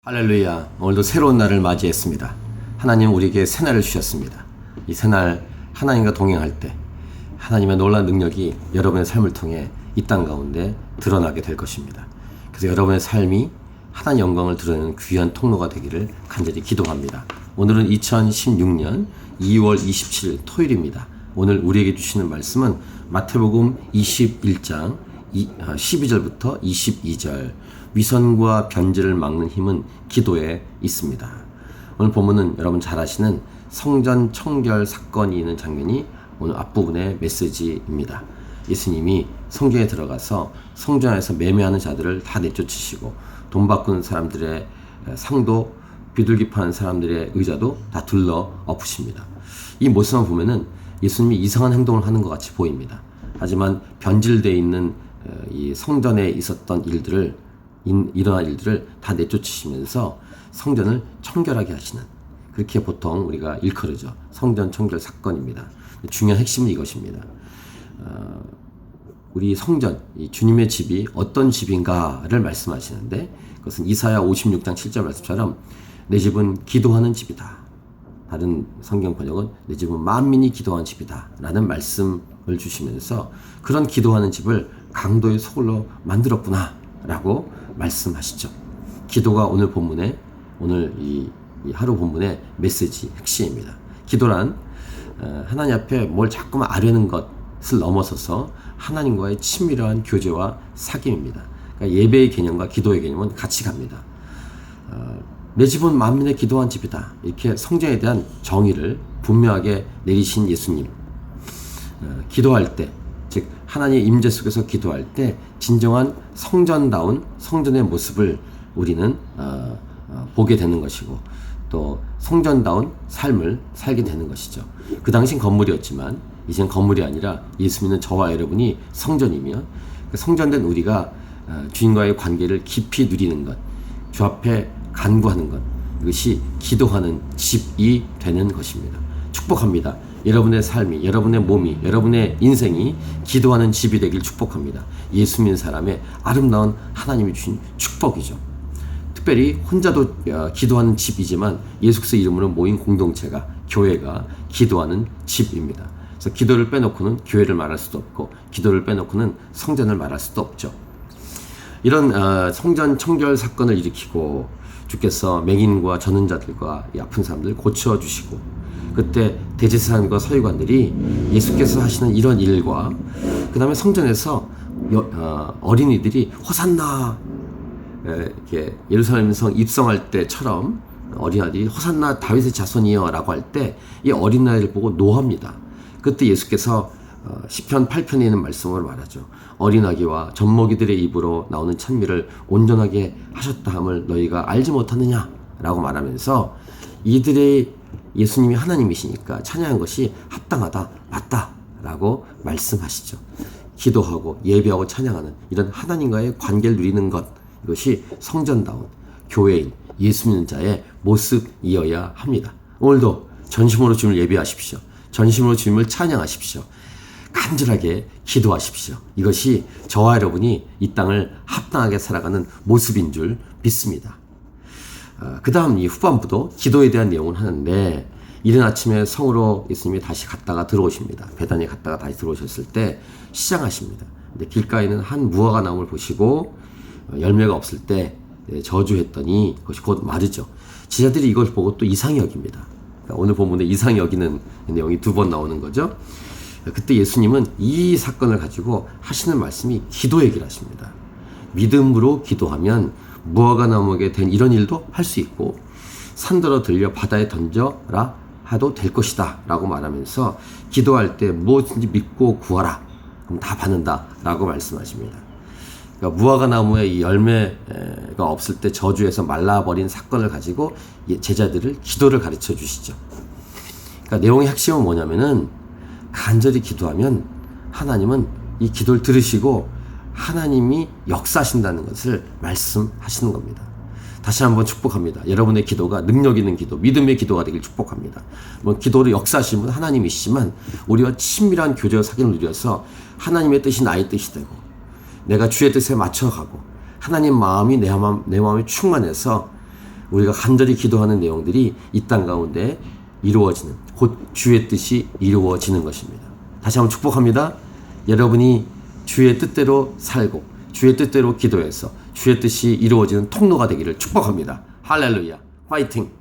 할렐루야. 오늘도 새로운 날을 맞이했습니다. 하나님 우리에게 새날을 주셨습니다. 이 새날 하나님과 동행할 때 하나님의 놀라운 능력이 여러분의 삶을 통해 이 땅 가운데 드러나게 될 것입니다. 그래서 여러분의 삶이 하나님 영광을 드러내는 귀한 통로가 되기를 간절히 기도합니다. 오늘은 2016년 2월 27일 토요일입니다. 오늘 우리에게 주시는 말씀은 마태복음 21장 12절부터 22절, 위선과 변질을 막는 힘은 기도에 있습니다. 오늘 본문은 여러분 잘 아시는 성전 청결 사건이 있는 장면이 오늘 앞부분의 메시지입니다. 예수님이 성전에 들어가서 성전 안에서 매매하는 자들을 다 내쫓으시고 돈 바꾸는 사람들의 상도, 비둘기 파는 사람들의 의자도 다 둘러 엎으십니다. 이 모습만 보면은 예수님이 이상한 행동을 하는 것 같이 보입니다. 하지만 변질되어 있는 이 성전에 있었던 일어난 일들을 다 내쫓으시면서 성전을 청결하게 하시는, 그렇게 보통 우리가 일컬으죠. 성전 청결 사건입니다. 중요한 핵심은 이것입니다. 우리 성전, 이 주님의 집이 어떤 집인가를 말씀하시는데, 그것은 이사야 56장 7절 말씀처럼 내 집은 기도하는 집이다. 다른 성경 번역은 내 집은 만민이 기도하는 집이다 라는 말씀을 주시면서 그런 기도하는 집을 강도의 소굴로 만들었구나 라고 말씀하시죠. 기도가 오늘 본문의, 오늘 이 하루 본문의 메시지 핵심입니다. 기도란 하나님 앞에 뭘 자꾸만 아뢰는 것을 넘어서서 하나님과의 친밀한 교제와 사귐입니다. 그러니까 예배의 개념과 기도의 개념은 같이 갑니다. 내 집은 만민의 기도한 집이다. 이렇게 성전에 대한 정의를 분명하게 내리신 예수님. 기도할 때, 즉 하나님의 임재 속에서 기도할 때 진정한 성전다운 성전의 모습을 우리는 보게 되는 것이고, 또 성전다운 삶을 살게 되는 것이죠. 그 당시엔 건물이었지만 이젠 건물이 아니라 예수 믿는 저와 여러분이 성전이며, 성전된 우리가 주님과의 관계를 깊이 누리는 것, 주 앞에 간구하는 것, 이것이 기도하는 집이 되는 것입니다. 축복합니다. 여러분의 삶이, 여러분의 몸이, 여러분의 인생이 기도하는 집이 되길 축복합니다. 예수 믿는 사람의 아름다운 하나님이 주신 축복이죠. 특별히 혼자도 기도하는 집이지만 예수 그리스도 이름으로 모인 공동체가, 교회가 기도하는 집입니다. 그래서 기도를 빼놓고는 교회를 말할 수도 없고, 기도를 빼놓고는 성전을 말할 수도 없죠. 이런 성전 청결 사건을 일으키고 주께서 맹인과 전는 자들과 아픈 사람들 고쳐주시고, 그때 대제사장과 서기관들이 예수께서 하시는 이런 일과 그 다음에 성전에서 어린이들이 호산나, 이렇게 예루살렘 성 입성할 때처럼 어린아이들이 호산나 다윗의 자손이여 라고 할 때 이 어린아이를 보고 노합니다. 그때 예수께서 시편 8편에 있는 말씀을 말하죠. 어린아기와 젖먹이들의 입으로 나오는 찬미를 온전하게 하셨다 함을 너희가 알지 못하느냐 라고 말하면서, 이들의 예수님이 하나님이시니까 찬양한 것이 합당하다, 맞다 라고 말씀하시죠. 기도하고 예배하고 찬양하는 이런 하나님과의 관계를 누리는 것, 이것이 성전다운 교회인 예수 믿는 자의 모습이어야 합니다. 오늘도 전심으로 주님을 예배하십시오. 전심으로 주님을 찬양하십시오. 간절하게 기도하십시오. 이것이 저와 여러분이 이 땅을 합당하게 살아가는 모습인 줄 믿습니다. 그 다음 이 후반부도 기도에 대한 내용을 하는데, 이른 아침에 성으로 예수님이 다시 갔다가 들어오십니다. 베다니에 갔다가 다시 들어오셨을 때 시장하십니다. 근데 길가에는 한 무화과 나무를 보시고 열매가 없을 때 저주했더니 그것이 곧 마르죠. 제자들이 이걸 보고 또 이상히 여깁니다. 그러니까 오늘 본문에 이상히 여기는 내용이 두 번 나오는 거죠. 그때 예수님은 이 사건을 가지고 하시는 말씀이 기도 얘기를 하십니다. 믿음으로 기도하면 무화과 나무에게 된 이런 일도 할 수 있고, 산더러 들려 바다에 던져라 하도 될 것이다 라고 말하면서, 기도할 때 무엇인지 믿고 구하라, 그럼 다 받는다 라고 말씀하십니다. 그러니까 무화과 나무에 이 열매가 없을 때 저주해서 말라버린 사건을 가지고 제자들을 기도를 가르쳐 주시죠. 그러니까 내용의 핵심은 뭐냐면은, 간절히 기도하면 하나님은 이 기도를 들으시고 하나님이 역사하신다는 것을 말씀하시는 겁니다. 다시 한번 축복합니다. 여러분의 기도가 능력 있는 기도, 믿음의 기도가 되길 축복합니다. 기도를 역사하시는 분은 하나님이시지만 우리와 친밀한 교제와 사귐을 누려서 하나님의 뜻이 나의 뜻이 되고, 내가 주의 뜻에 맞춰가고 하나님 마음이 내 마음에 충만해서 우리가 간절히 기도하는 내용들이 이 땅 가운데 이루어지는, 곧 주의 뜻이 이루어지는 것입니다. 다시 한번 축복합니다. 여러분이 주의 뜻대로 살고 주의 뜻대로 기도해서 주의 뜻이 이루어지는 통로가 되기를 축복합니다. 할렐루야. 파이팅!